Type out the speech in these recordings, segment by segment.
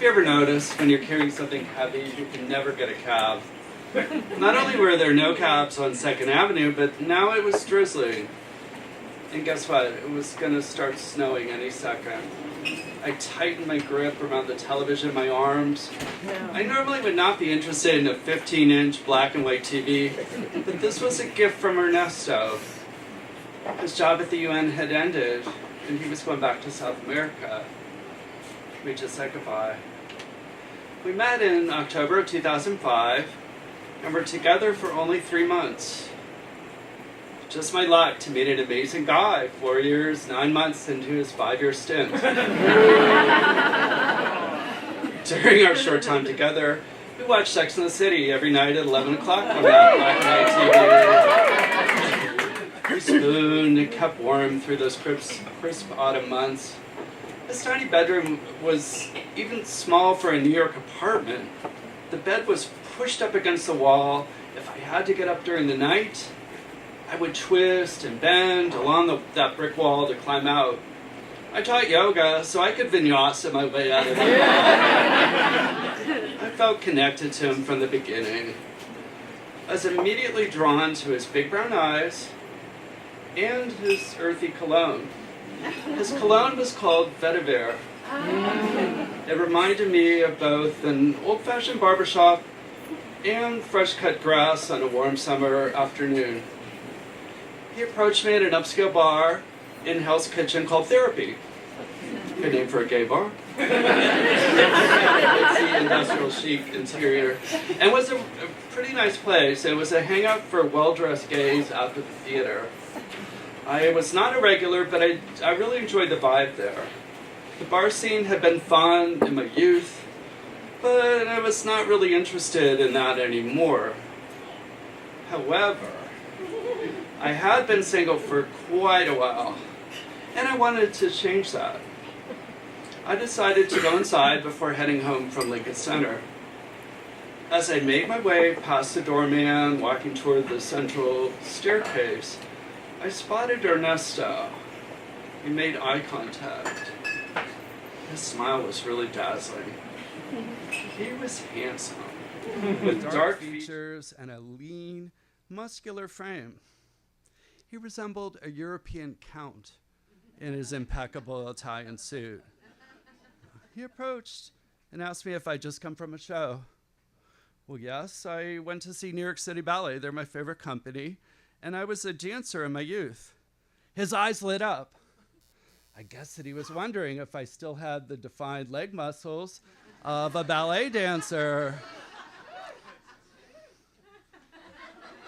Have you ever noticed when you're carrying something heavy, you can never get a cab? Not only were there no cabs on 2nd Avenue, but now it was drizzling. And guess what? It was going to start snowing any second. I tightened my grip around the television in my arms. No. I normally would not be interested in a 15-inch black and white TV, but this was a gift from Ernesto. His job at the UN had ended, and he was going back to South America. We just said goodbye. We met in October of 2005, and were together for only 3 months. Just my luck to meet an amazing guy 4 years, 9 months into his 5-year stint. During our short time together, we watched Sex and the City every night at 11 o'clock on that black and white TV. We spooned and kept warm through those crisp autumn months. His tiny bedroom was even small for a New York apartment. The bed was pushed up against the wall. If I had to get up during the night, I would twist and bend along that brick wall to climb out. I taught yoga, so I could vinyasa my way out of the wall. I felt connected to him from the beginning. I was immediately drawn to his big brown eyes and his earthy cologne. His cologne was called Vetiver. It reminded me of both an old-fashioned barbershop and fresh-cut grass on a warm summer afternoon. He approached me at an upscale bar in Hell's Kitchen called Therapy. Good name for a gay bar. It's the industrial chic interior. And was a pretty nice place. It was a hangout for well-dressed gays after the theater. I was not a regular, but I really enjoyed the vibe there. The bar scene had been fun in my youth, but I was not really interested in that anymore. However, I had been single for quite a while, and I wanted to change that. I decided to go inside before heading home from Lincoln Center. As I made my way past the doorman, walking toward the central staircase, I spotted Ernesto. We made eye contact. His smile was really dazzling. He was handsome, with dark features and a lean, muscular frame. He resembled a European count in his impeccable Italian suit. He approached and asked me if I'd just come from a show. Well, yes, I went to see New York City Ballet. They're my favorite company, and I was a dancer in my youth. His eyes lit up. I guess that he was wondering if I still had the defined leg muscles of a ballet dancer.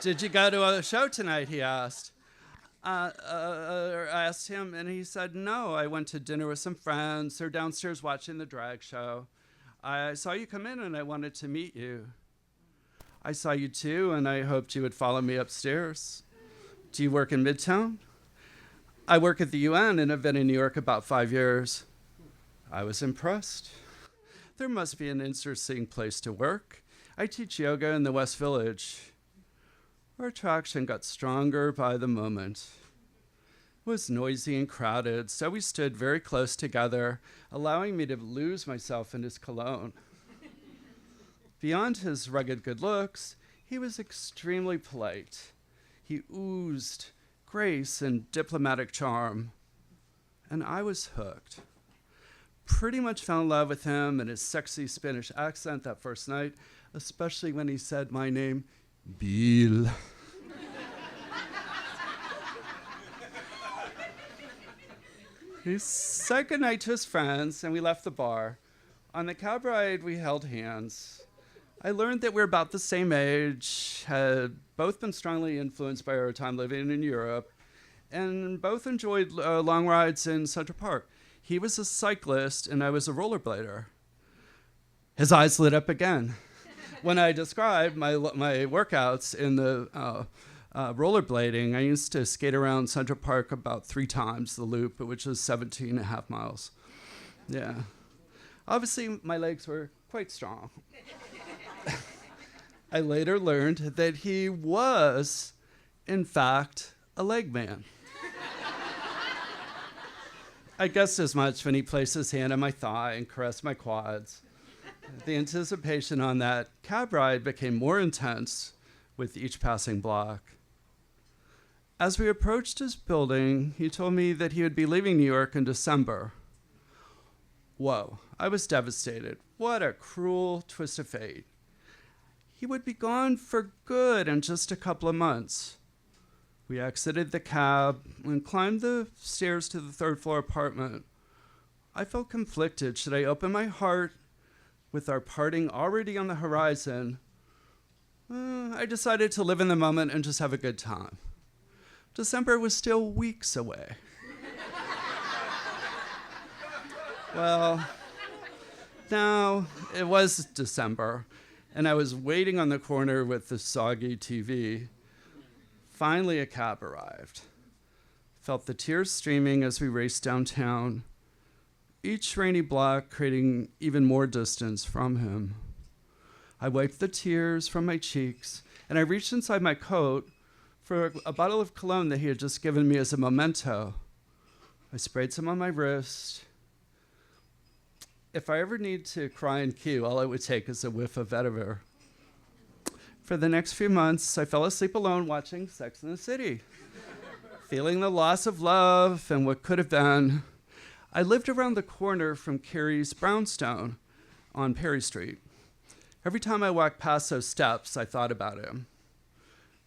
Did you go to a show tonight, he asked. I asked him, and he said, no, I went to dinner with some friends. They're downstairs watching the drag show. I saw you come in, and I wanted to meet you. I saw you too, and I hoped you would follow me upstairs. Do you work in Midtown? I work at the UN and have been in New York about 5 years. I was impressed. There must be an interesting place to work. I teach yoga in the West Village. Our attraction got stronger by the moment. It was noisy and crowded, so we stood very close together, allowing me to lose myself in his cologne. Beyond his rugged good looks, he was extremely polite. He oozed grace and diplomatic charm, and I was hooked. Pretty much fell in love with him and his sexy Spanish accent that first night, especially when he said my name, Bill. He said goodnight to his friends, and we left the bar. On the cab ride, we held hands. I learned that we're about the same age, had both been strongly influenced by our time living in Europe, and both enjoyed long rides in Central Park. He was a cyclist, and I was a rollerblader. His eyes lit up again when I described my workouts in the rollerblading. I used to skate around Central Park about 3 times the loop, which is 17 and a half miles. Yeah. Obviously, my legs were quite strong. I later learned that he was, in fact, a leg man. I guessed as much when he placed his hand on my thigh and caressed my quads. The anticipation on that cab ride became more intense with each passing block. As we approached his building, he told me that he would be leaving New York in December. Whoa, I was devastated. What a cruel twist of fate. He would be gone for good in just a couple of months. We exited the cab and climbed the stairs to the third-floor apartment. I felt conflicted. Should I open my heart with our parting already on the horizon? I decided to live in the moment and just have a good time. December was still weeks away. Well, now it was December, and I was waiting on the corner with the soggy TV. Finally, a cab arrived. Felt the tears streaming as we raced downtown, each rainy block creating even more distance from him. I wiped the tears from my cheeks, and I reached inside my coat for a bottle of cologne that he had just given me as a memento. I sprayed some on my wrist. If I ever need to cry in queue, all it would take is a whiff of Vetiver. For the next few months, I fell asleep alone watching Sex and the City, feeling the loss of love and what could have been. I lived around the corner from Carrie's brownstone on Perry Street. Every time I walked past those steps, I thought about him.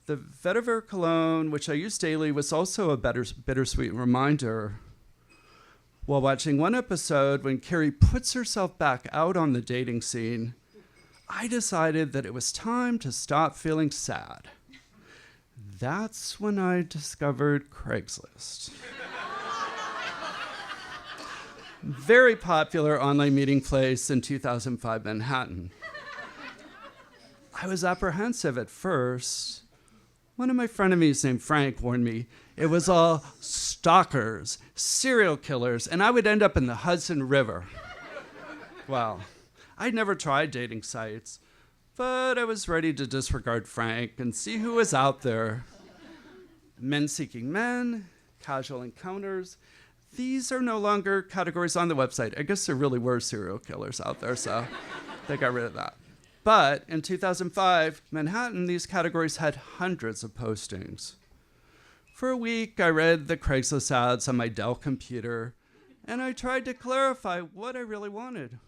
The Vetiver cologne, which I used daily, was also a bittersweet reminder. While watching one episode, when Carrie puts herself back out on the dating scene, I decided that it was time to stop feeling sad. That's when I discovered Craigslist. Very popular online meeting place in 2005 Manhattan. I was apprehensive at first. One of my frenemies named Frank warned me it was all stalkers, serial killers, and I would end up in the Hudson River. Well, I'd never tried dating sites, but I was ready to disregard Frank and see who was out there. Men seeking men, casual encounters. These are no longer categories on the website. I guess there really were serial killers out there, so they got rid of that. But in 2005, Manhattan, these categories had hundreds of postings. For a week, I read the Craigslist ads on my Dell computer, and I tried to clarify what I really wanted.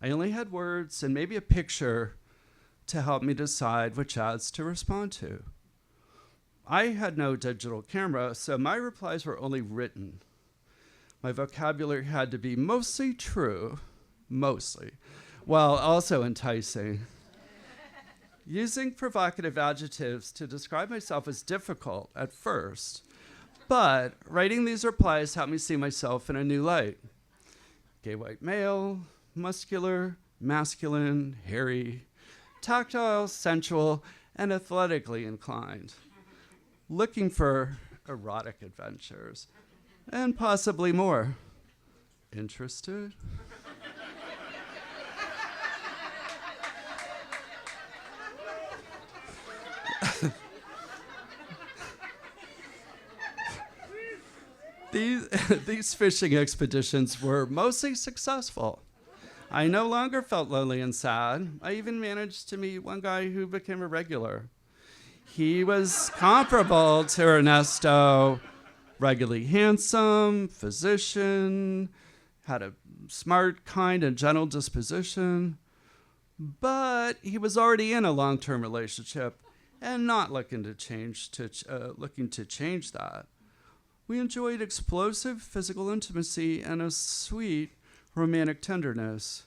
I only had words and maybe a picture to help me decide which ads to respond to. I had no digital camera, so my replies were only written. My vocabulary had to be mostly true, while also enticing. Using provocative adjectives to describe myself was difficult at first, but writing these replies helped me see myself in a new light. Gay white male, muscular, masculine, hairy, tactile, sensual, and athletically inclined. Looking for erotic adventures, and possibly more. Interested? These fishing expeditions were mostly successful. I no longer felt lonely and sad. I even managed to meet one guy who became a regular. He was comparable to Ernesto, regularly handsome, physician, had a smart, kind, and gentle disposition, but he was already in a long-term relationship and not looking to change that. We enjoyed explosive physical intimacy and a sweet romantic tenderness.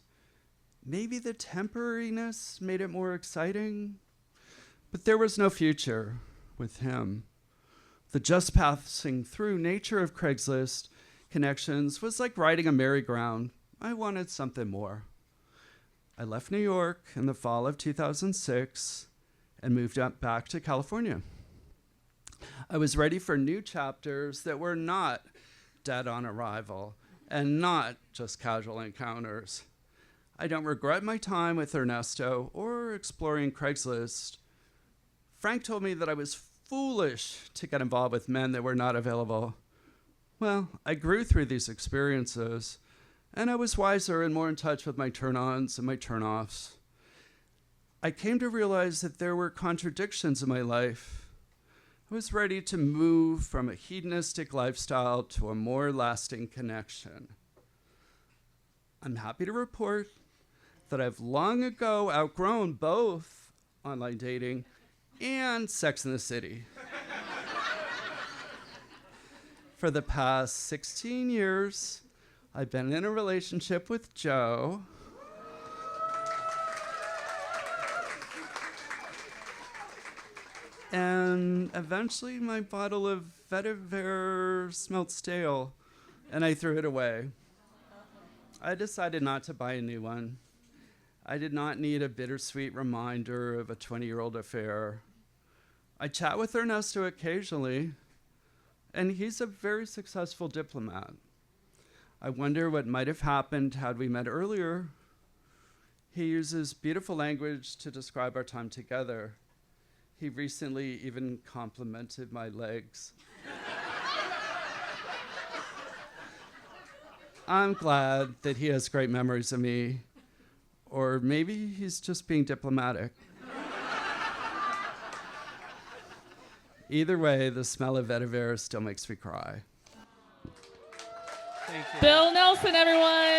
Maybe the temporariness made it more exciting, but there was no future with him. The just passing through nature of Craigslist connections was like riding a merry-go-round. I wanted something more. I left New York in the fall of 2006 and moved back to California. I was ready for new chapters that were not dead on arrival and not just casual encounters. I don't regret my time with Ernesto or exploring Craigslist. Frank told me that I was foolish to get involved with men that were not available. Well, I grew through these experiences. and I was wiser and more in touch with my turn-ons and my turn-offs. I came to realize that there were contradictions in my life. I was ready to move from a hedonistic lifestyle to a more lasting connection. I'm happy to report that I've long ago outgrown both online dating and Sex in the City. For the past 16 years, I've been in a relationship with Joe. And eventually my bottle of Vetiver smelled stale, and I threw it away. I decided not to buy a new one. I did not need a bittersweet reminder of a 20-year-old affair. I chat with Ernesto occasionally, and he's a very successful diplomat. I wonder what might have happened had we met earlier. He uses beautiful language to describe our time together. He recently even complimented my legs. I'm glad that he has great memories of me, or maybe he's just being diplomatic. Either way, the smell of vetiver still makes me cry. Thank you. Bill Nelson, everyone.